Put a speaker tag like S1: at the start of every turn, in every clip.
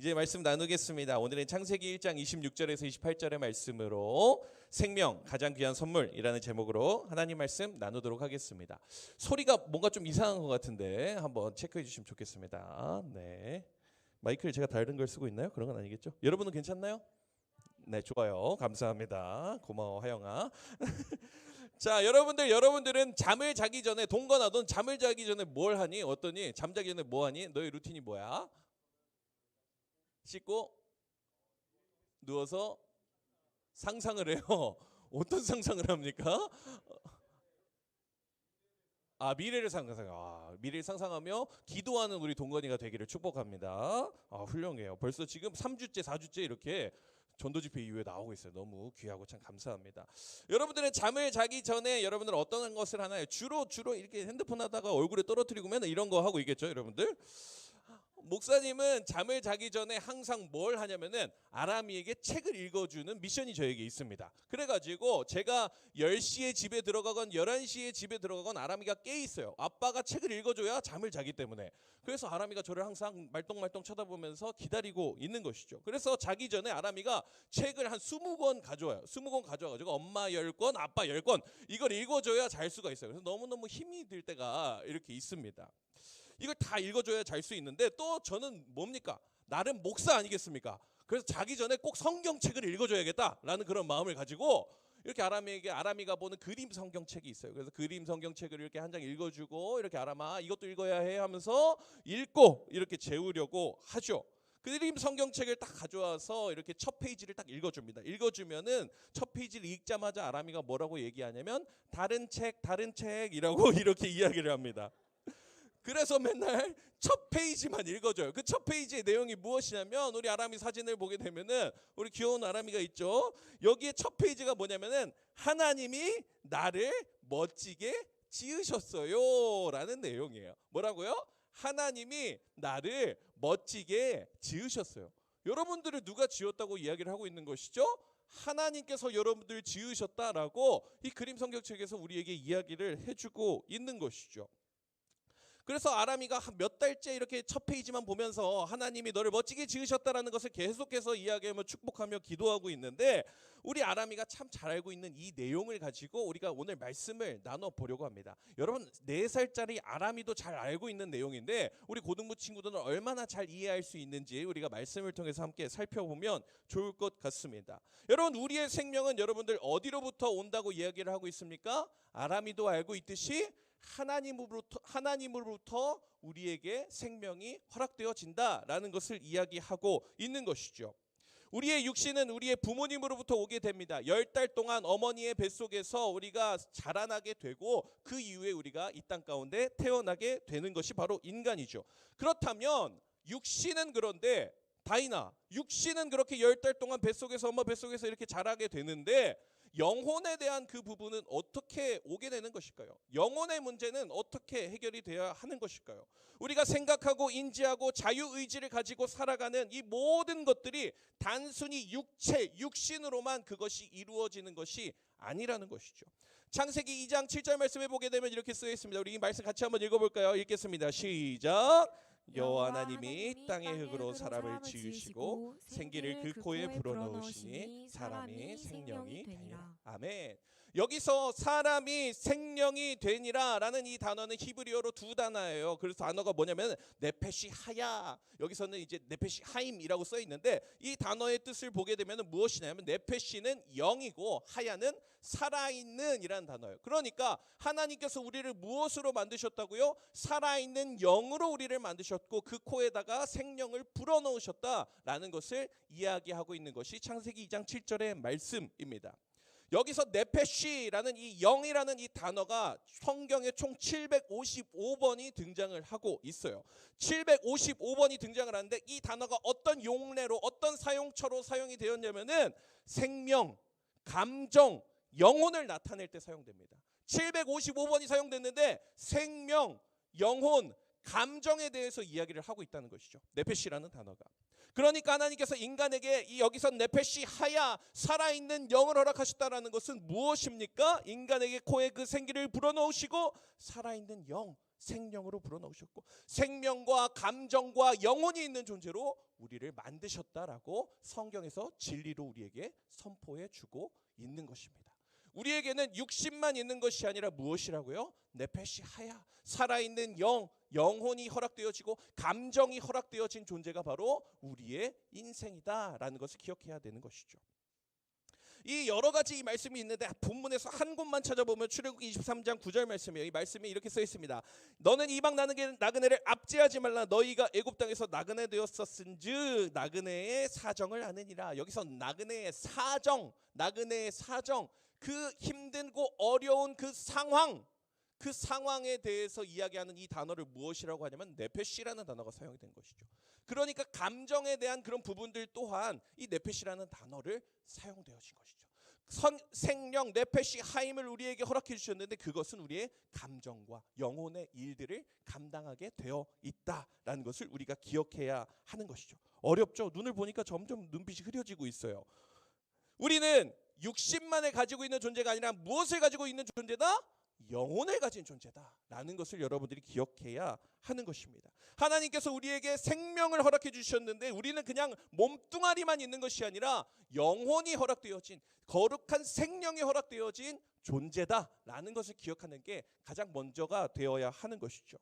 S1: 이제 말씀 나누겠습니다. 오늘은 창세기 1장 26절에서 28절의 말씀으로 생명 가장 귀한 선물이라는 제목으로 하나님 말씀 나누도록 하겠습니다. 소리가 뭔가 좀 이상한 것 같은데 한번 체크해 주시면 좋겠습니다. 네, 마이크를 제가 다른 걸 쓰고 있나요? 그런 건 아니겠죠? 여러분은 괜찮나요? 네, 좋아요. 감사합니다. 고마워 하영아. 자, 여러분들은 잠을 자기 전에 동거나 넌 잠을 자기 전에 뭘 하니? 어떠니? 잠자기 전에 뭐 하니? 너의 루틴이 뭐야? 씻고 누워서 상상을 해요. 어떤 상상을 합니까? 미래를 상상하며 기도하는 우리 동건이가 되기를 축복합니다. 훌륭해요. 벌써 지금 3주째 4주째 이렇게 전도집회 이후에 나오고 있어요. 너무 귀하고 참 감사합니다. 여러분들은 잠을 자기 전에 여러분들은 어떤 것을 하나요? 주로 이렇게 핸드폰 하다가 얼굴에 떨어뜨리고 맨날 이런 거 하고 있겠죠, 여러분들? 목사님은 잠을 자기 전에 항상 뭘 하냐면은 아람이에게 책을 읽어주는 미션이 저에게 있습니다. 그래가지고 제가 10시에 집에 들어가건 11시에 집에 들어가건 아람이가 깨 있어요. 아빠가 책을 읽어줘야 잠을 자기 때문에. 그래서 아람이가 저를 항상 말똥말똥 쳐다보면서 기다리고 있는 것이죠. 그래서 자기 전에 아람이가 책을 한 20권 가져와요. 20권 가져와가지고 엄마 10권, 아빠 10권 이걸 읽어줘야 잘 수가 있어요. 그래서 너무너무 힘이 들 때가 이렇게 있습니다. 이걸 다 읽어줘야 잘 수 있는데 또 저는 뭡니까? 나름 목사 아니겠습니까? 그래서 자기 전에 꼭 성경책을 읽어줘야겠다라는 그런 마음을 가지고 이렇게 아람이가 보는 그림 성경책이 있어요. 그래서 그림 성경책을 이렇게 한 장 읽어주고 이렇게 아람아 이것도 읽어야 해 하면서 읽고 이렇게 재우려고 하죠. 그림 성경책을 딱 가져와서 이렇게 첫 페이지를 딱 읽어줍니다. 읽어주면은 첫 페이지를 읽자마자 아람이가 뭐라고 얘기하냐면 다른 책이라고 이렇게 이야기를 합니다. 그래서 맨날 첫 페이지만 읽어줘요. 그 첫 페이지의 내용이 무엇이냐면 우리 아람이 사진을 보게 되면은 우리 귀여운 아람이가 있죠. 여기에 첫 페이지가 뭐냐면은 하나님이 나를 멋지게 지으셨어요 라는 내용이에요. 뭐라고요? 하나님이 나를 멋지게 지으셨어요. 여러분들을 누가 지었다고 이야기를 하고 있는 것이죠? 하나님께서 여러분들을 지으셨다라고 이 그림 성경책에서 우리에게 이야기를 해주고 있는 것이죠. 그래서 아람이가 몇 달째 이렇게 첫 페이지만 보면서 하나님이 너를 멋지게 지으셨다라는 것을 계속해서 이야기하며 축복하며 기도하고 있는데 우리 아람이가 참 잘 알고 있는 이 내용을 가지고 우리가 오늘 말씀을 나눠보려고 합니다. 여러분 4살짜리 아람이도 잘 알고 있는 내용인데 우리 고등부 친구들은 얼마나 잘 이해할 수 있는지 우리가 말씀을 통해서 함께 살펴보면 좋을 것 같습니다. 여러분 우리의 생명은 여러분들 어디로부터 온다고 이야기를 하고 있습니까? 아람이도 알고 있듯이 하나님으로부터 우리에게 생명이 허락되어진다라는 것을 이야기하고 있는 것이죠. 우리의 육신은 우리의 부모님으로부터 오게 됩니다. 10달 동안 어머니의 뱃속에서 우리가 자라나게 되고 그 이후에 우리가 이 땅 가운데 태어나게 되는 것이 바로 인간이죠. 그렇다면 육신은 그런데 다이나 육신은 그렇게 10달 동안 뱃속에서 엄마 뱃속에서 이렇게 자라게 되는데 영혼에 대한 그 부분은 어떻게 오게 되는 것일까요? 영혼의 문제는 어떻게 해결이 되어야 하는 것일까요? 우리가 생각하고 인지하고 자유의지를 가지고 살아가는 이 모든 것들이 단순히 육신으로만 그것이 이루어지는 것이 아니라는 것이죠. 창세기 2장 7절 말씀에 보게 되면 이렇게 쓰여 있습니다. 우리 이 말씀 같이 한번 읽어볼까요? 읽겠습니다. 시작. 여호와 하나님이 땅의 흙으로 사람을 지으시고 생기를 그 코에 불어넣으시니 사람이 생명이 되니라. 아멘. 여기서 사람이 생명이 되니라라는 이 단어는 히브리어로 2단어예요. 그래서 단어가 뭐냐면 네페시 하야. 여기서는 이제 네페시 하임이라고 써 있는데 이 단어의 뜻을 보게 되면 무엇이냐면 네페시는 영이고 하야는 살아있는이라는 단어예요. 그러니까 하나님께서 우리를 무엇으로 만드셨다고요? 살아있는 영으로 우리를 만드셨고 그 코에다가 생명을 불어넣으셨다라는 것을 이야기하고 있는 것이 창세기 2장 7절의 말씀입니다. 여기서 네페시라는 이 영이라는 이 단어가 성경에 총 755번이 등장을 하고 있어요. 755번이 등장을 하는데 이 단어가 어떤 용례로 어떤 사용처로 사용이 되었냐면은 생명, 감정, 영혼을 나타낼 때 사용됩니다. 755번이 사용됐는데 생명, 영혼, 감정에 대해서 이야기를 하고 있다는 것이죠. 네페시라는 단어가. 그러니까 하나님께서 인간에게 이 여기서 네페시 하야 살아있는 영을 허락하셨다라는 것은 무엇입니까? 인간에게 코에 그 생기를 불어넣으시고 살아있는 영, 생명으로 불어넣으셨고 생명과 감정과 영혼이 있는 존재로 우리를 만드셨다라고 성경에서 진리로 우리에게 선포해 주고 있는 것입니다. 우리에게는 육신만 있는 것이 아니라 무엇이라고요? 네페시 하야, 살아있는 영혼이 허락되어지고 감정이 허락되어진 존재가 바로 우리의 인생이다라는 것을 기억해야 되는 것이죠. 이 여러 가지 이 말씀이 있는데 본문에서 한 곳만 찾아보면 출애굽기 23장 9절 말씀이에요. 이 말씀에 이렇게 써 있습니다. 너는 이방 나그네를 압제하지 말라. 너희가 애굽 땅에서 나그네 되었었은즉 나그네의 사정을 아느니라. 여기서 나그네의 사정, 그 힘든고 어려운 그 상황에 대해서 이야기하는 이 단어를 무엇이라고 하냐면 네페시라는 단어가 사용이 된 것이죠. 그러니까 감정에 대한 그런 부분들 또한 이 네페시라는 단어를 사용되어진 것이죠. 생명 네페시 하임을 우리에게 허락해 주셨는데 그것은 우리의 감정과 영혼의 일들을 감당하게 되어 있다라는 것을 우리가 기억해야 하는 것이죠. 어렵죠? 눈을 보니까 점점 눈빛이 흐려지고 있어요. 우리는 육신만을 가지고 있는 존재가 아니라 무엇을 가지고 있는 존재다? 영혼을 가진 존재다라는 것을 여러분들이 기억해야 하는 것입니다. 하나님께서 우리에게 생명을 허락해 주셨는데 우리는 그냥 몸뚱아리만 있는 것이 아니라 영혼이 허락되어진 거룩한 생명이 허락되어진 존재다라는 것을 기억하는 게 가장 먼저가 되어야 하는 것이죠.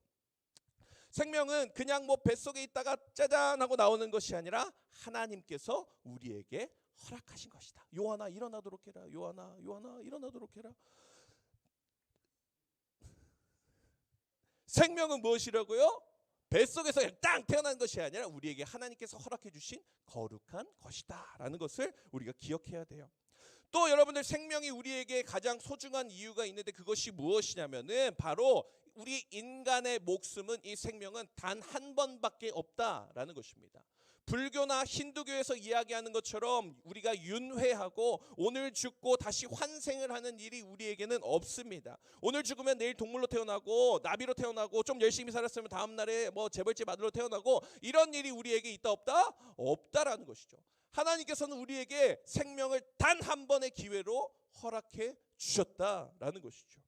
S1: 생명은 그냥 뱃속에 있다가 짜잔 하고 나오는 것이 아니라 하나님께서 우리에게 허락하신 것이다. 요한아 일어나도록 해라. 요한아 일어나도록 해라. 생명은 무엇이라고요? 뱃속에서 땅 태어난 것이 아니라 우리에게 하나님께서 허락해 주신 거룩한 것이다 라는 것을 우리가 기억해야 돼요. 또 여러분들 생명이 우리에게 가장 소중한 이유가 있는데 그것이 무엇이냐면은 바로 우리 인간의 목숨은 이 생명은 단 한 번밖에 없다라는 것입니다. 불교나 힌두교에서 이야기하는 것처럼 우리가 윤회하고 오늘 죽고 다시 환생을 하는 일이 우리에게는 없습니다. 오늘 죽으면 내일 동물로 태어나고 나비로 태어나고 좀 열심히 살았으면 다음 날에 재벌집 아들로 태어나고 이런 일이 우리에게 있다 없다? 없다라는 것이죠. 하나님께서는 우리에게 생명을 단 한 번의 기회로 허락해 주셨다라는 것이죠.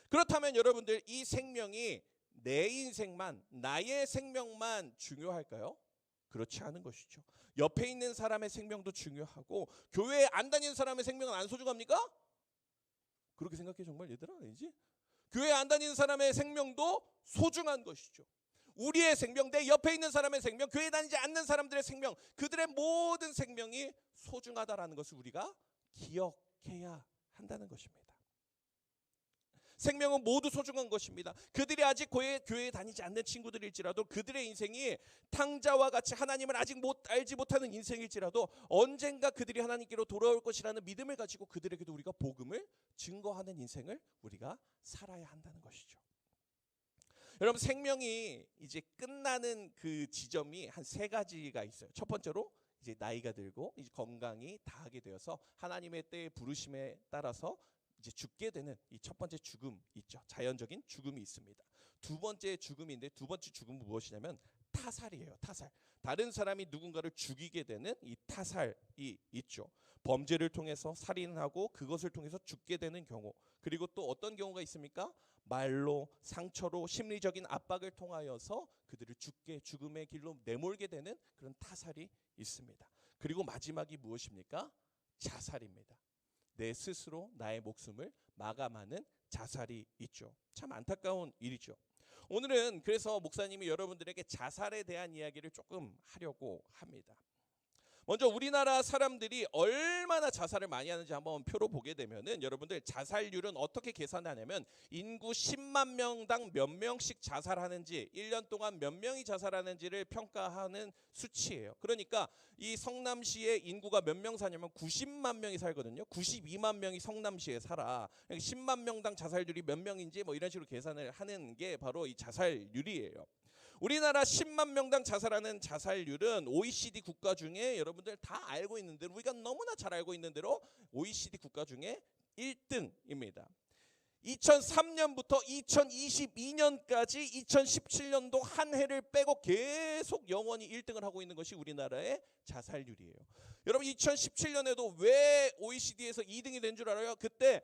S1: 그렇다면 여러분들 이 생명이 내 인생만 나의 생명만 중요할까요? 그렇지 않은 것이죠. 옆에 있는 사람의 생명도 중요하고 교회에 안 다니는 사람의 생명은 안 소중합니까? 그렇게 생각해 정말 얘들아 아니지? 교회에 안 다니는 사람의 생명도 소중한 것이죠. 우리의 생명, 내 옆에 있는 사람의 생명, 교회에 다니지 않는 사람들의 생명, 그들의 모든 생명이 소중하다라는 것을 우리가 기억해야 한다는 것입니다. 생명은 모두 소중한 것입니다. 그들이 아직 교회에 다니지 않는 친구들일지라도 그들의 인생이 탕자와 같이 하나님을 아직 알지 못하는 인생일지라도 언젠가 그들이 하나님께로 돌아올 것이라는 믿음을 가지고 그들에게도 우리가 복음을 증거하는 인생을 우리가 살아야 한다는 것이죠. 여러분 생명이 이제 끝나는 그 지점이 한 3가지가 있어요. 첫 번째로 이제 나이가 들고 이제 건강이 다하게 되어서 하나님의 때의 부르심에 따라서 이제 죽게 되는 이 첫 번째 죽음 있죠. 자연적인 죽음이 있습니다. 두 번째 죽음인데 두 번째 죽음은 무엇이냐면 타살이에요. 타살. 다른 사람이 누군가를 죽이게 되는 이 타살이 있죠. 범죄를 통해서 살인하고 그것을 통해서 죽게 되는 경우. 그리고 또 어떤 경우가 있습니까? 말로, 상처로, 심리적인 압박을 통하여서 그들을 죽음의 길로 내몰게 되는 그런 타살이 있습니다. 그리고 마지막이 무엇입니까? 자살입니다. 내 스스로 나의 목숨을 마감하는 자살이 있죠. 참 안타까운 일이죠. 오늘은 그래서 목사님이 여러분들에게 자살에 대한 이야기를 조금 하려고 합니다. 먼저 우리나라 사람들이 얼마나 자살을 많이 하는지 한번 표로 보게 되면은 여러분들 자살률은 어떻게 계산하냐면 인구 10만 명당 몇 명씩 자살하는지 1년 동안 몇 명이 자살하는지를 평가하는 수치예요. 그러니까 이 성남시의 인구가 몇 명 사냐면 90만 명이 살거든요. 92만 명이 성남시에 살아. 10만 명당 자살률이 몇 명인지 이런 식으로 계산을 하는 게 바로 이 자살률이에요. 우리나라 10만 명당 자살하는 자살률은 OECD 국가 중에 여러분들 다 알고 있는 대로 우리가 너무나 잘 알고 있는 대로 OECD 국가 중에 1등입니다. 2003년부터 2022년까지 2017년도 한 해를 빼고 계속 영원히 1등을 하고 있는 것이 우리나라의 자살률이에요. 여러분 2017년에도 왜 OECD에서 2등이 된 줄 알아요? 그때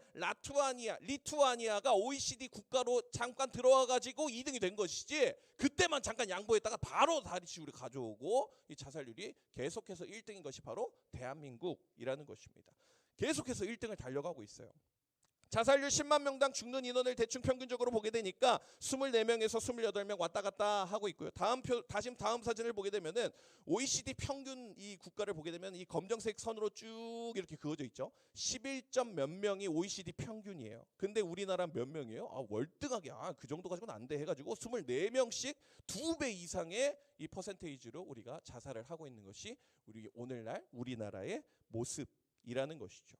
S1: 리투아니아가 OECD 국가로 잠깐 들어와 가지고 2등이 된 것이지, 그때만 잠깐 양보했다가 바로 다시 우리 가져오고 이 자살률이 계속해서 1등인 것이 바로 대한민국이라는 것입니다. 계속해서 1등을 달려가고 있어요. 자살률 10만 명당 죽는 인원을 대충 평균적으로 보게 되니까 24명에서 28명 왔다 갔다 하고 있고요. 다음 사진을 보게 되면은 OECD 평균 이 국가를 보게 되면 이 검정색 선으로 쭉 이렇게 그어져 있죠. 11점 몇 명이 OECD 평균이에요. 근데 우리나라 몇 명이에요? 월등하게 그 정도 가지고는 안 돼 해가지고 24명씩 2배 이상의 이 퍼센테이지로 우리가 자살을 하고 있는 것이 오늘날 우리나라의 모습이라는 것이죠.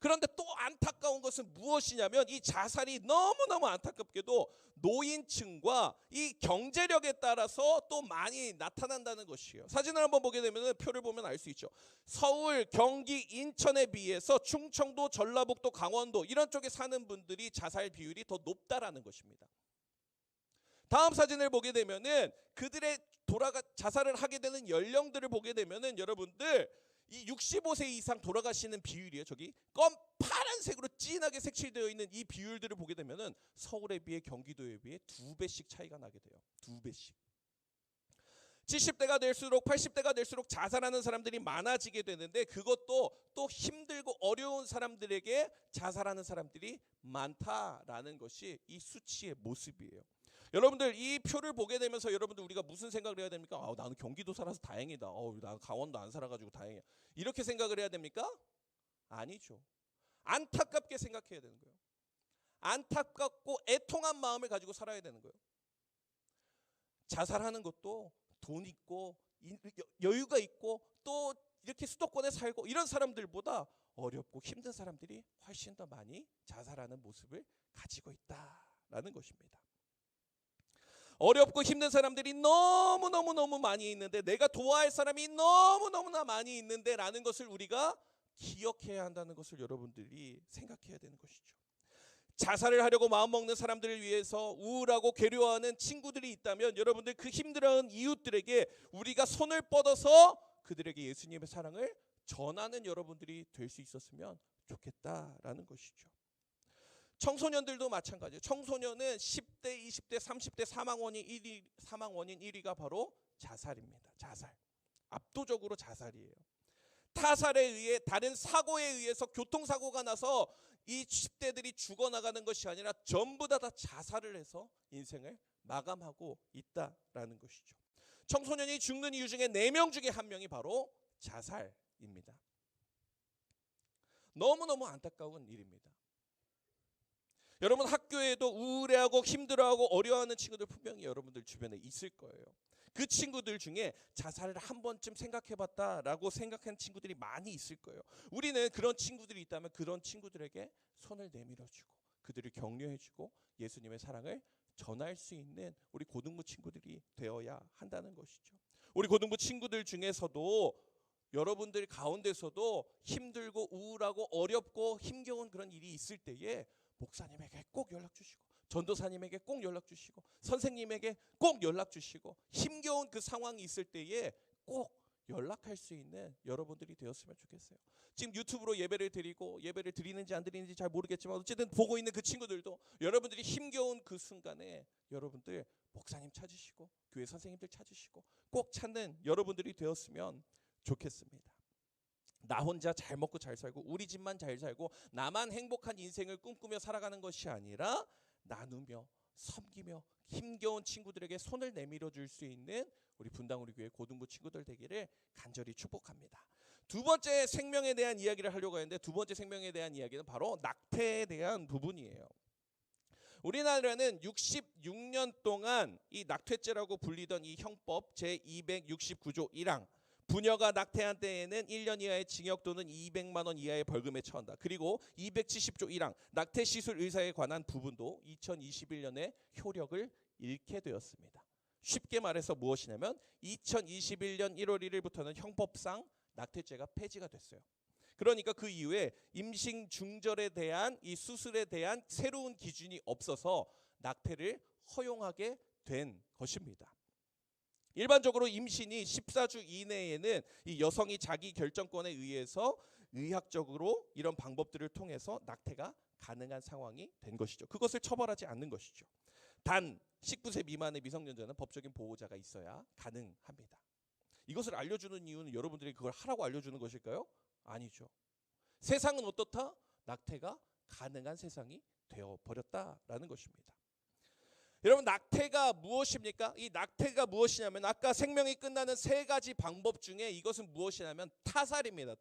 S1: 그런데 또 안타까운 것은 무엇이냐면 이 자살이 너무너무 안타깝게도 노인층과 이 경제력에 따라서 또 많이 나타난다는 것이에요. 사진을 한번 보게 되면 표를 보면 알 수 있죠. 서울, 경기, 인천에 비해서 충청도, 전라북도, 강원도 이런 쪽에 사는 분들이 자살 비율이 더 높다라는 것입니다. 다음 사진을 보게 되면은 그들의 자살을 하게 되는 연령들을 보게 되면은 여러분들 이 65세 이상 돌아가시는 비율이에요. 저기 파란색으로 진하게 색칠되어 있는 이 비율들을 보게 되면은 서울에 비해 경기도에 비해 2배씩 차이가 나게 돼요. 2배씩. 70대가 될수록 80대가 될수록 자살하는 사람들이 많아지게 되는데, 그것도 또 힘들고 어려운 사람들에게 자살하는 사람들이 많다라는 것이 이 수치의 모습이에요. 여러분들 이 표를 보게 되면서 여러분들 우리가 무슨 생각을 해야 됩니까? 나는 경기도 살아서 다행이다. 나 강원도 안 살아가지고 다행이야. 이렇게 생각을 해야 됩니까? 아니죠. 안타깝게 생각해야 되는 거예요. 안타깝고 애통한 마음을 가지고 살아야 되는 거예요. 자살하는 것도 돈 있고 여유가 있고 또 이렇게 수도권에 살고 이런 사람들보다 어렵고 힘든 사람들이 훨씬 더 많이 자살하는 모습을 가지고 있다라는 것입니다. 어렵고 힘든 사람들이 너무너무 많이 있는데, 내가 도와할 사람이 너무너무나 많이 있는데 라는 것을 우리가 기억해야 한다는 것을 여러분들이 생각해야 되는 것이죠. 자살을 하려고 마음먹는 사람들을 위해서 우울하고 괴로워하는 친구들이 있다면 여러분들 그 힘들어하는 이웃들에게 우리가 손을 뻗어서 그들에게 예수님의 사랑을 전하는 여러분들이 될 수 있었으면 좋겠다라는 것이죠. 청소년들도 마찬가지예요. 청소년은 10대, 20대, 30대 사망 원인 1위가 바로 자살입니다. 자살. 압도적으로 자살이에요. 타살에 의해, 다른 사고에 의해서 교통사고가 나서 이 10대들이 죽어나가는 것이 아니라 전부 다 자살을 해서 인생을 마감하고 있다라는 것이죠. 청소년이 죽는 이유 중에 4명 중에 1명이 바로 자살입니다. 너무너무 안타까운 일입니다. 여러분 학교에도 우울해하고 힘들어하고 어려워하는 친구들 분명히 여러분들 주변에 있을 거예요. 그 친구들 중에 자살을 한 번쯤 생각해봤다라고 생각하는 친구들이 많이 있을 거예요. 우리는 그런 친구들이 있다면 그런 친구들에게 손을 내밀어주고 그들을 격려해주고 예수님의 사랑을 전할 수 있는 우리 고등부 친구들이 되어야 한다는 것이죠. 우리 고등부 친구들 중에서도 여러분들 가운데서도 힘들고 우울하고 어렵고 힘겨운 그런 일이 있을 때에 목사님에게 꼭 연락 주시고 전도사님에게 꼭 연락 주시고 선생님에게 꼭 연락 주시고 힘겨운 그 상황이 있을 때에 꼭 연락할 수 있는 여러분들이 되었으면 좋겠어요. 지금 유튜브로 예배를 드리는지 안 드리는지 잘 모르겠지만 어쨌든 보고 있는 그 친구들도 여러분들이 힘겨운 그 순간에 여러분들 목사님 찾으시고 교회 선생님들 찾으시고 꼭 찾는 여러분들이 되었으면 좋겠습니다. 나 혼자 잘 먹고 잘 살고 우리 집만 잘 살고 나만 행복한 인생을 꿈꾸며 살아가는 것이 아니라 나누며 섬기며 힘겨운 친구들에게 손을 내밀어 줄 수 있는 우리 분당 우리 교회 고등부 친구들 되기를 간절히 축복합니다. 두 번째 생명에 대한 이야기를 하려고 하는데, 두 번째 생명에 대한 이야기는 바로 낙태에 대한 부분이에요. 우리나라는 66년 동안 이 낙태죄라고 불리던 이 형법 제269조 1항 부녀가 낙태한 때에는 1년 이하의 징역 또는 200만 원 이하의 벌금에 처한다. 그리고 270조 1항 낙태 시술 의사에 관한 부분도 2021년에 효력을 잃게 되었습니다. 쉽게 말해서 무엇이냐면 2021년 1월 1일부터는 형법상 낙태죄가 폐지가 됐어요. 그러니까 그 이후에 임신 중절에 대한 이 수술에 대한 새로운 기준이 없어서 낙태를 허용하게 된 것입니다. 일반적으로 임신이 14주 이내에는 이 여성이 자기 결정권에 의해서 의학적으로 이런 방법들을 통해서 낙태가 가능한 상황이 된 것이죠. 그것을 처벌하지 않는 것이죠. 단 19세 미만의 미성년자는 법적인 보호자가 있어야 가능합니다. 이것을 알려주는 이유는 여러분들이 그걸 하라고 알려주는 것일까요? 아니죠. 세상은 어떻다? 낙태가 가능한 세상이 되어버렸다라는 것입니다. 여러분, 낙태가 무엇입니까? 이 낙태가 무엇이냐면 아까 생명이 끝나는 세 가지 방법 중에 이것은 무엇이냐면 타살입니다.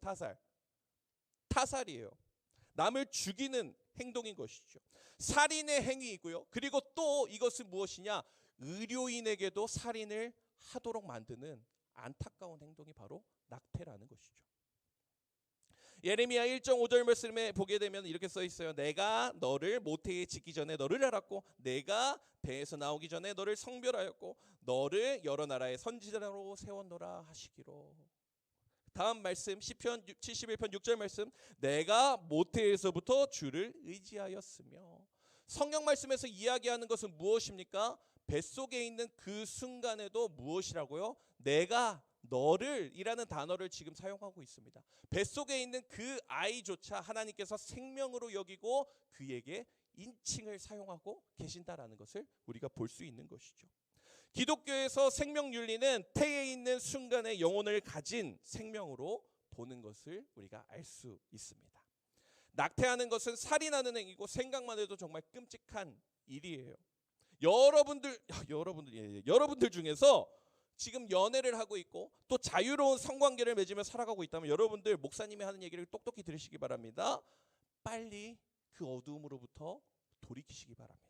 S1: 타살이에요. 남을 죽이는 행동인 것이죠. 살인의 행위이고요. 그리고 또 이것은 무엇이냐? 의료인에게도 살인을 하도록 만드는 안타까운 행동이 바로 낙태라는 것이죠. 예레미야 1장 5절 말씀에 보게 되면 이렇게 써 있어요. 내가 너를 모태에 짓기 전에 너를 알았고 내가 배에서 나오기 전에 너를 성별하였고 너를 여러 나라의 선지자로 세웠노라 하시기로. 다음 말씀 시편 71편 6절 말씀, 내가 모태에서부터 주를 의지하였으며. 성경 말씀에서 이야기하는 것은 무엇입니까? 뱃속에 있는 그 순간에도 무엇이라고요? 내가 너를 이라는 단어를 지금 사용하고 있습니다. 뱃속에 있는 그 아이조차 하나님께서 생명으로 여기고 그에게 인칭을 사용하고 계신다라는 것을 우리가 볼 수 있는 것이죠. 기독교에서 생명윤리는 태에 있는 순간에 영혼을 가진 생명으로 보는 것을 우리가 알 수 있습니다. 낙태하는 것은 살인하는 행위고 생각만 해도 정말 끔찍한 일이에요. 여러분들 중에서 지금 연애를 하고 있고 또 자유로운 성관계를 맺으며 살아가고 있다면 여러분들 목사님이 하는 얘기를 똑똑히 들으시기 바랍니다. 빨리 그 어두움으로부터 돌이키시기 바랍니다.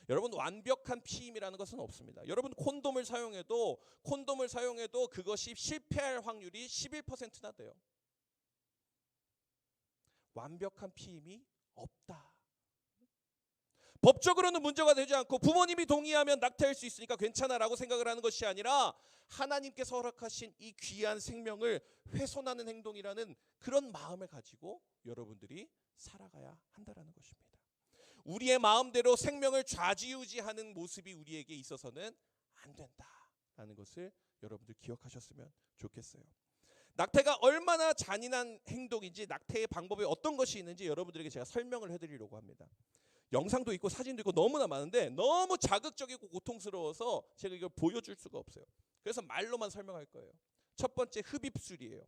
S1: 여러분, 완벽한 피임이라는 것은 없습니다. 여러분, 콘돔을 사용해도 그것이 실패할 확률이 11%나 돼요. 완벽한 피임이 없다. 법적으로는 문제가 되지 않고 부모님이 동의하면 낙태할 수 있으니까 괜찮아라고 생각을 하는 것이 아니라 하나님께서 허락하신 이 귀한 생명을 훼손하는 행동이라는 그런 마음을 가지고 여러분들이 살아가야 한다라는 것입니다. 우리의 마음대로 생명을 좌지우지하는 모습이 우리에게 있어서는 안 된다라는 것을 여러분들 기억하셨으면 좋겠어요. 낙태가 얼마나 잔인한 행동인지, 낙태의 방법이 어떤 것이 있는지 여러분들에게 제가 설명을 해드리려고 합니다. 영상도 있고 사진도 있고 너무나 많은데 너무 자극적이고 고통스러워서 제가 이걸 보여줄 수가 없어요. 그래서 말로만 설명할 거예요. 첫 번째, 흡입술이에요.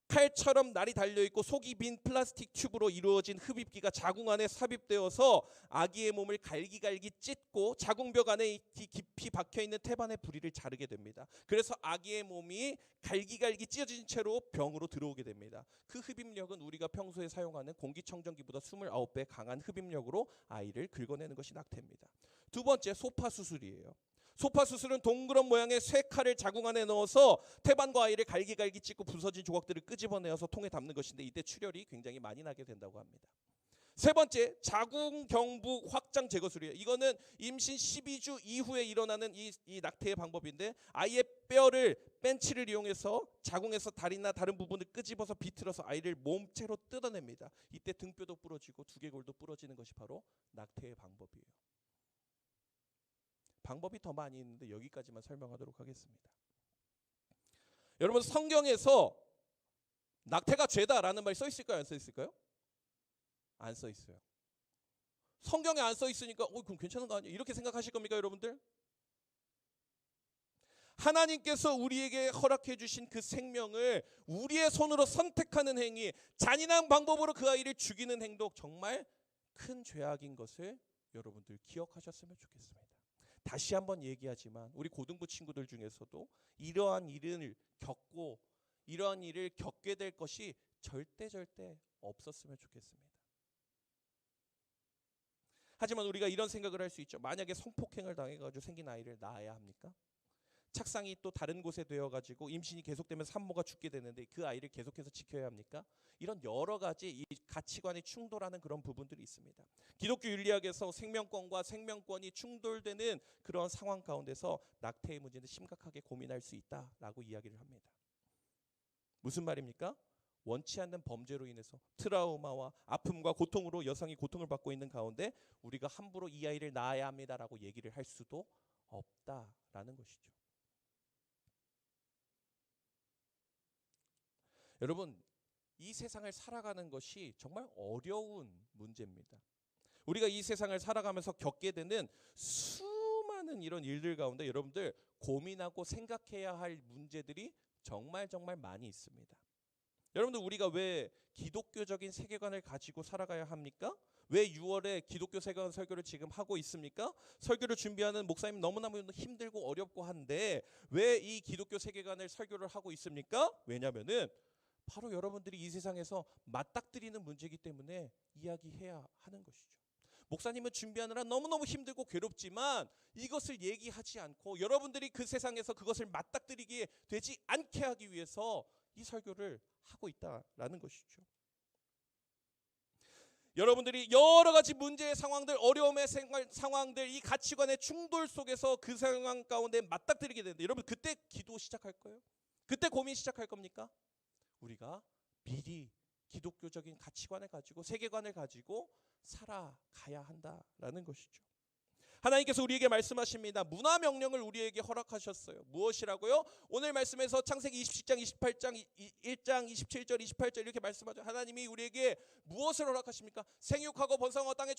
S1: 칼처럼 날이 달려있고 속이 빈 플라스틱 튜브로 이루어진 흡입기가 자궁 안에 삽입되어서 아기의 몸을 갈기갈기 찢고 자궁벽 안에 깊이 박혀있는 태반의 부리를 자르게 됩니다. 그래서 아기의 몸이 갈기갈기 찢어진 채로 병으로 들어오게 됩니다. 그 흡입력은 우리가 평소에 사용하는 공기청정기보다 29배 강한 흡입력으로 아이를 긁어내는 것이 낙태입니다. 두 번째, 소파 수술이에요. 소파 수술은 동그란 모양의 쇠칼을 자궁 안에 넣어서 태반과 아이를 갈기갈기 찢고 부서진 조각들을 끄집어내어서 통에 담는 것인데 이때 출혈이 굉장히 많이 나게 된다고 합니다. 세 번째, 자궁 경부 확장 제거술이에요. 이거는 임신 12주 이후에 일어나는 이 낙태의 방법인데 아이의 뼈를 벤치를 이용해서 자궁에서 다리나 다른 부분을 끄집어서 비틀어서 아이를 몸체로 뜯어냅니다. 이때 등뼈도 부러지고 두개골도 부러지는 것이 바로 낙태의 방법이에요. 방법이 더 많이 있는데 여기까지만 설명하도록 하겠습니다. 여러분, 성경에서 낙태가 죄다라는 말이 써 있을까요? 안 써 있을까요? 안 써 있어요. 성경에 안 써 있으니까 그럼 괜찮은 거 아니에요? 이렇게 생각하실 겁니까, 여러분들? 하나님께서 우리에게 허락해 주신 그 생명을 우리의 손으로 선택하는 행위, 잔인한 방법으로 그 아이를 죽이는 행동, 정말 큰 죄악인 것을 여러분들 기억하셨으면 좋겠습니다. 다시 한번 얘기하지만 우리 고등부 친구들 중에서도 이러한 일을 겪게 될 것이 절대 없었으면 좋겠습니다. 하지만 우리가 이런 생각을 할 수 있죠. 만약에 성폭행을 당해가지고 생긴 아이를 낳아야 합니까? 착상이 또 다른 곳에 되어가지고 임신이 계속되면 산모가 죽게 되는데 그 아이를 계속해서 지켜야 합니까? 이런 여러 가지 이 가치관이 충돌하는 그런 부분들이 있습니다. 기독교 윤리학에서 생명권과 생명권이 충돌되는 그런 상황 가운데서 낙태의 문제는 심각하게 고민할 수 있다라고 이야기를 합니다. 무슨 말입니까? 원치 않는 범죄로 인해서 트라우마와 아픔과 고통으로 여성이 고통을 받고 있는 가운데 우리가 함부로 이 아이를 낳아야 합니다라고 얘기를 할 수도 없다라는 것이죠. 여러분, 이 세상을 살아가는 것이 정말 어려운 문제입니다. 우리가 이 세상을 살아가면서 겪게 되는 수많은 이런 일들 가운데 여러분들 고민하고 생각해야 할 문제들이 정말 많이 있습니다. 여러분들, 우리가 왜 기독교적인 세계관을 가지고 살아가야 합니까? 왜 6월에 기독교 세계관 설교를 지금 하고 있습니까? 설교를 준비하는 목사님 너무너무 힘들고 어렵고 한데 왜 이 기독교 세계관을 설교를 하고 있습니까? 왜냐면은 바로 여러분들이 이 세상에서 맞닥뜨리는 문제이기 때문에 이야기해야 하는 것이죠. 목사님은 준비하느라 너무너무 힘들고 괴롭지만 이것을 얘기하지 않고 여러분들이 그 세상에서 그것을 맞닥뜨리게 되지 않게 하기 위해서 이 설교를 하고 있다라는 것이죠. 여러분들이 여러 가지 문제의 상황들, 어려움의 상황들, 이 가치관의 충돌 속에서 그 상황 가운데 맞닥뜨리게 되는데 여러분, 그때 기도 시작할 거예요? 그때 고민 시작할 겁니까? 우리가 미리 기독교적인 가치관을 가지고 세계관을 가지고 살아가야 한다라는 것이죠. 하나님께서 우리에게 말씀하십니다. 문화 명령을 우리에게 허락하셨어요. 무엇이라고요? 오늘 말씀에서 창세기 27장, 28장, 1장, 27절, 28절 이렇게 말씀하죠. 하나님이 우리에게 무엇을 허락하십니까? 생육하고 번성하고 땅에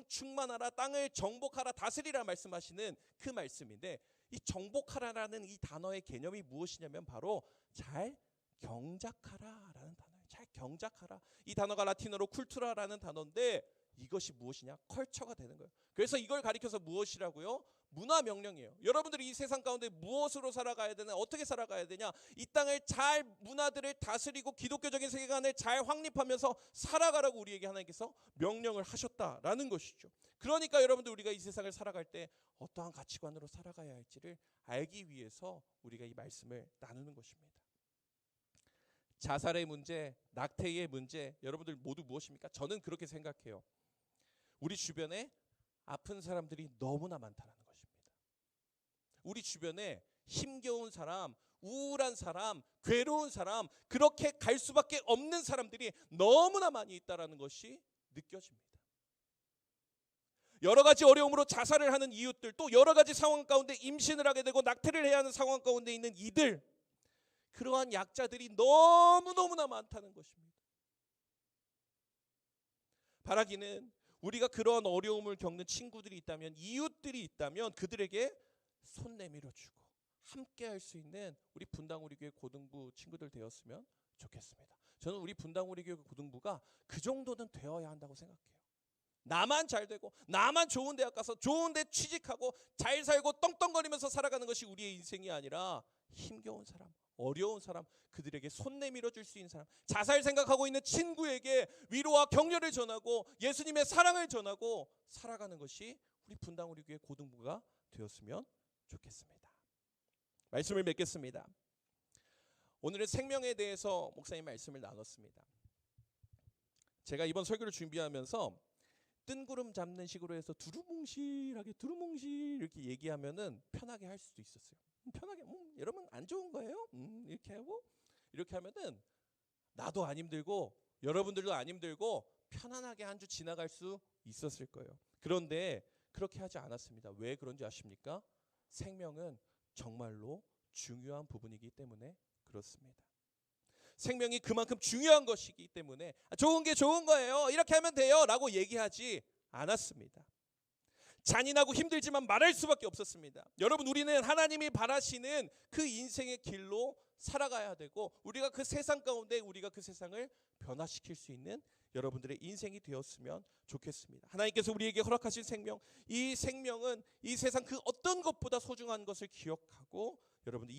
S1: 충만하라, 땅을 정복하라, 다스리라 말씀하시는 그 말씀인데, 이 정복하라라는 이 단어의 개념이 무엇이냐면 바로 잘 경작하라라는 단어예요. 잘 경작하라. 이 단어가 라틴어로 쿨투라라는 단어인데 이것이 무엇이냐? 컬처가 되는 거예요. 그래서 이걸 가리켜서 무엇이라고요? 문화 명령이에요. 여러분들이 이 세상 가운데 무엇으로 살아가야 되냐? 어떻게 살아가야 되냐? 이 땅을 잘, 문화들을 다스리고 기독교적인 세계관을 잘 확립하면서 살아가라고 우리에게 하나님께서 명령을 하셨다라는 것이죠. 그러니까 여러분들, 우리가 이 세상을 살아갈 때 어떠한 가치관으로 살아가야 할지를 알기 위해서 우리가 이 말씀을 나누는 것입니다. 자살의 문제, 낙태의 문제, 여러분들 모두 무엇입니까? 저는 그렇게 생각해요. 우리 주변에 아픈 사람들이 너무나 많다는 것입니다. 우리 주변에 힘겨운 사람, 우울한 사람, 괴로운 사람, 그렇게 갈 수밖에 없는 사람들이 너무나 많이 있다는 것이 느껴집니다. 여러 가지 어려움으로 자살을 하는 이웃들, 또 여러 가지 상황 가운데 임신을 하게 되고 낙태를 해야 하는 상황 가운데 있는 이들, 그러한 약자들이 너무너무나 많다는 것입니다. 바라기는 우리가 그러한 어려움을 겪는 친구들이 있다면, 이웃들이 있다면 그들에게 손 내밀어주고 함께 할 수 있는 우리 분당 우리 교회 고등부 친구들 되었으면 좋겠습니다. 저는 우리 분당 우리 교회 고등부가 그 정도는 되어야 한다고 생각해요. 나만 잘 되고 나만 좋은 대학 가서 좋은 데 취직하고 잘 살고 떵떵거리면서 살아가는 것이 우리의 인생이 아니라 힘겨운 사람, 어려운 사람, 그들에게 손 내밀어 줄 수 있는 사람, 자살 생각하고 있는 친구에게 위로와 격려를 전하고 예수님의 사랑을 전하고 살아가는 것이 우리 분당 우리 교회 고등부가 되었으면 좋겠습니다. 말씀을 맺겠습니다. 오늘은 생명에 대해서 목사님 말씀을 나눴습니다. 제가 이번 설교를 준비하면서 뜬구름 잡는 식으로 해서 두루뭉실하게 두루뭉실 이렇게 얘기하면은 편하게 할 수도 있었어요. 편하게 여러분 안 좋은 거예요? 이렇게 하고 이렇게 하면은 나도 안 힘들고 여러분들도 안 힘들고 편안하게 한 주 지나갈 수 있었을 거예요. 그런데 그렇게 하지 않았습니다. 왜 그런지 아십니까? 생명은 정말로 중요한 부분이기 때문에 그렇습니다. 생명이 그만큼 중요한 것이기 때문에 좋은 게 좋은 거예요, 이렇게 하면 돼요 라고 얘기하지 않았습니다. 잔인하고 힘들지만 말할 수밖에 없었습니다. 여러분, 우리는 하나님이 바라시는 그 인생의 길로 살아가야 되고 우리가 그 세상 가운데 우리가 그 세상을 변화시킬 수 있는 여러분들의 인생이 되었으면 좋겠습니다. 하나님께서 우리에게 허락하신 생명, 이 생명은 이 세상 그 어떤 것보다 소중한 것을 기억하고 여러분들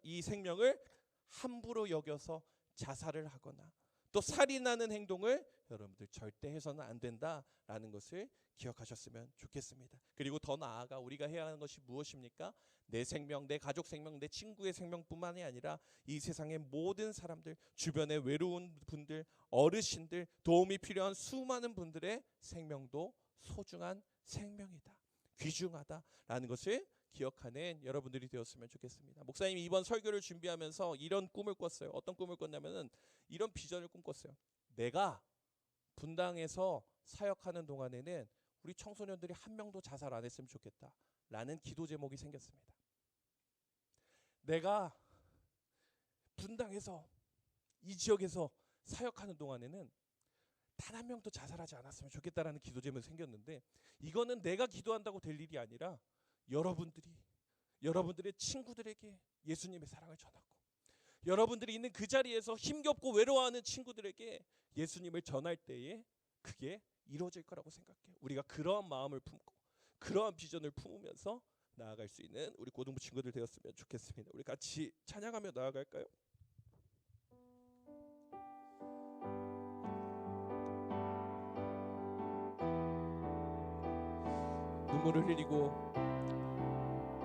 S1: 이 생명을 함부로 여겨서 자살을 하거나 또 살인하는 행동을 여러분들 절대 해서는 안 된다라는 것을 기억하셨으면 좋겠습니다. 그리고 더 나아가 우리가 해야 하는 것이 무엇입니까? 내 생명, 내 가족 생명, 내 친구의 생명뿐만이 아니라 이 세상의 모든 사람들, 주변에 외로운 분들, 어르신들, 도움이 필요한 수많은 분들의 생명도 소중한 생명이다, 귀중하다라는 것을 기억하는 여러분들이 되었으면 좋겠습니다. 목사님이 이번 설교를 준비하면서 이런 꿈을 꿨어요. 어떤 꿈을 꿨냐면은 이런 비전을 꿈꿨어요. 내가 분당에서 사역하는 동안에는 우리 청소년들이 한 명도 자살 안 했으면 좋겠다 라는 기도 제목이 생겼습니다. 내가 분당에서 이 지역에서 사역하는 동안에는 단 한 명도 자살하지 않았으면 좋겠다라는 기도 제목이 생겼는데, 이거는 내가 기도한다고 될 일이 아니라 여러분들의 친구들에게 예수님의 사랑을 전하고, 여러분들이 있는 그 자리에서 힘겹고 외로워하는 친구들에게 예수님을 전할 때에 그게 이루어질 거라고 생각해요. 우리가 그러한 마음을 품고 그러한 비전을 품으면서 나아갈 수 있는 우리 고등부 친구들 되었으면 좋겠습니다. 우리 같이 찬양하며 나아갈까요? 눈물을 흘리고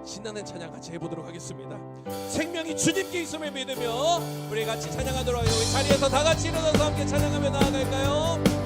S1: 신나는 찬양 같이 해보도록 하겠습니다. 생명이 주님께 있음을 믿으며 우리 같이 찬양하도록 하겠습니다. 우리 자리에서 다 같이 일어나서 함께 찬양하며 나아갈까요?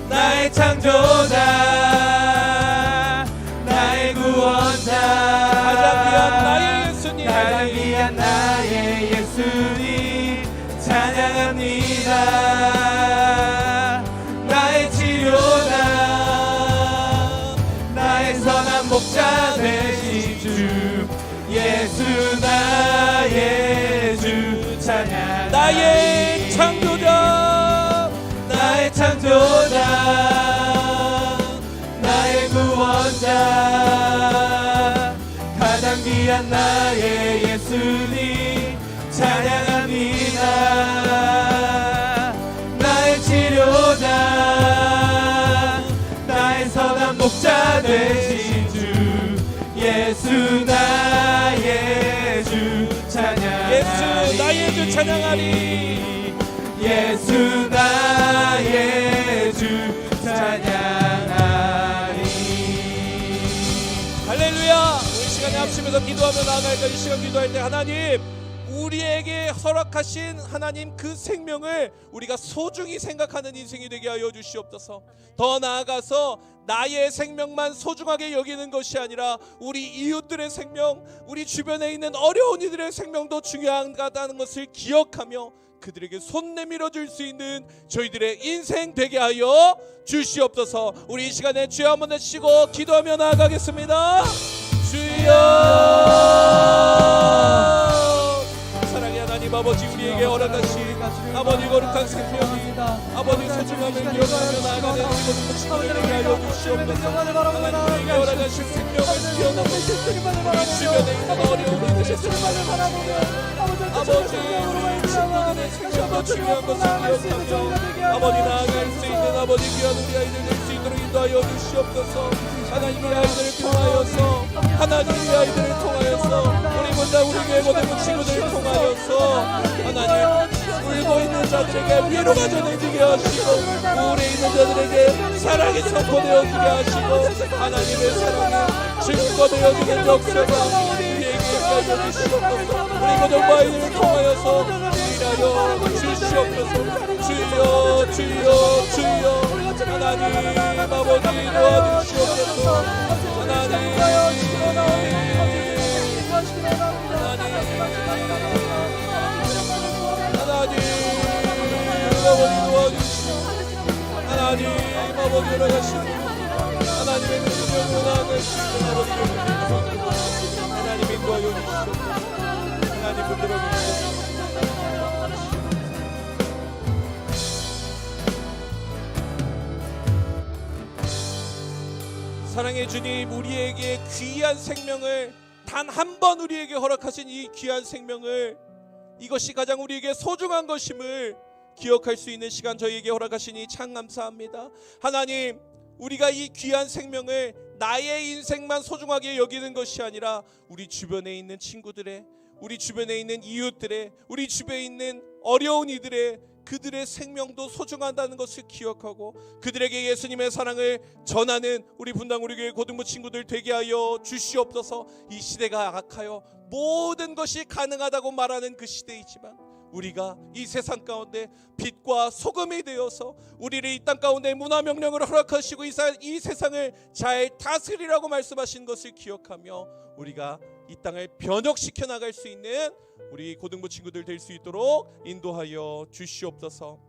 S2: 나의 창조자, 나의 구원자,
S1: 가장 귀한 나의 예수님,
S2: 가장 귀한 나의 예수님 찬양합니다. 나의 치료자, 나의 선한 목자 되신 주 예수 나의 주 찬양.
S1: 나의 창조자,
S2: 나의 창조자, 나의 구원자, 가장 귀한 나의 예수님 찬양합니다. 나의 치료자, 나의 선한 목자 되신 주 예수 나의 주 찬양하리.
S1: 예수 나의 주 찬양하리.
S2: 예수 나의 주 찬양하리.
S1: 할렐루야. 우리 시간에 합심해서 기도하며 나아갈까. 이 시간 기도할 때 하나님 우리에게 허락하신 하나님 그 생명을 우리가 소중히 생각하는 인생이 되게 하여 주시옵소서. 더 나아가서 나의 생명만 소중하게 여기는 것이 아니라 우리 이웃들의 생명, 우리 주변에 있는 어려운 이들의 생명도 중요하다는 것을 기억하며 그들에게 손 내밀어 줄 수 있는 저희들의 인생 되게 하여 주시옵소서. 우리 이 시간에 주여 한번 내치고 기도하며 나아가겠습니다. 주여, 사랑의 하나님 아버지, 우리에게 허락하신 아버지 거룩한 생명이 아버지 소중함을 기억하며 나아가는 우리 모든 친구들에게 하여 주시옵소서. 하나님에게 허락하신 생명을 기억하며 우리 주변에 있는 어려운 이들의 아버지, 우리 친구들의 생명도 중요한 것을 기억하며 아버지 나아갈 수 있는 아버지 귀한 우리 아이들 될 수 있도록 인도하여 주시옵소서. 하나님의 아이들을 통하여서, 하나님의 아이들을 통하여서, 우리 문다 우리 교회 모든 친구들을 통하여서 하나님 울고 있는 자들에게 위로가 전해지게 하시고 우울해 있는 자들에게 사랑이 선포되어지게 하시고 하나님의 사랑이 증거되어지는 역사가 우리에게 있게 주시옵소서. 우리 모든 아이들을 통하여서 일하여 주시옵소서. 주여, 주여, 주여, 하나님 아버지 도와주시옵소서. 하나님 아버지 도와주시오. 하나님 아버지 돌아가시고 하나님의 능력으로 나아갈 수 있는 아버지 하나님 인도하여 주시옵소서. 하나님 붙들어 주시옵소서. 사랑의 주님, 우리에게 귀한 생명을 단 한 번 우리에게 허락하신 이 귀한 생명을, 이것이 가장 우리에게 소중한 것임을 기억할 수 있는 시간 저희에게 허락하시니 참 감사합니다. 하나님, 우리가 이 귀한 생명을 나의 인생만 소중하게 여기는 것이 아니라 우리 주변에 있는 친구들의, 우리 주변에 있는 이웃들의, 우리 주변에 있는 어려운 이들의, 그들의 생명도 소중하다는 것을 기억하고 그들에게 예수님의 사랑을 전하는 우리 분당 우리 교회 고등부 친구들 되게 하여 주시옵소서. 이 시대가 악하여 모든 것이 가능하다고 말하는 그 시대이지만 우리가 이 세상 가운데 빛과 소금이 되어서 우리를 이 땅 가운데 문화명령을 허락하시고 이 세상을 잘 다스리라고 말씀하신 것을 기억하며 우리가 이 땅을 변혁시켜 나갈 수 있는 우리 고등부 친구들 될 수 있도록 인도하여 주시옵소서.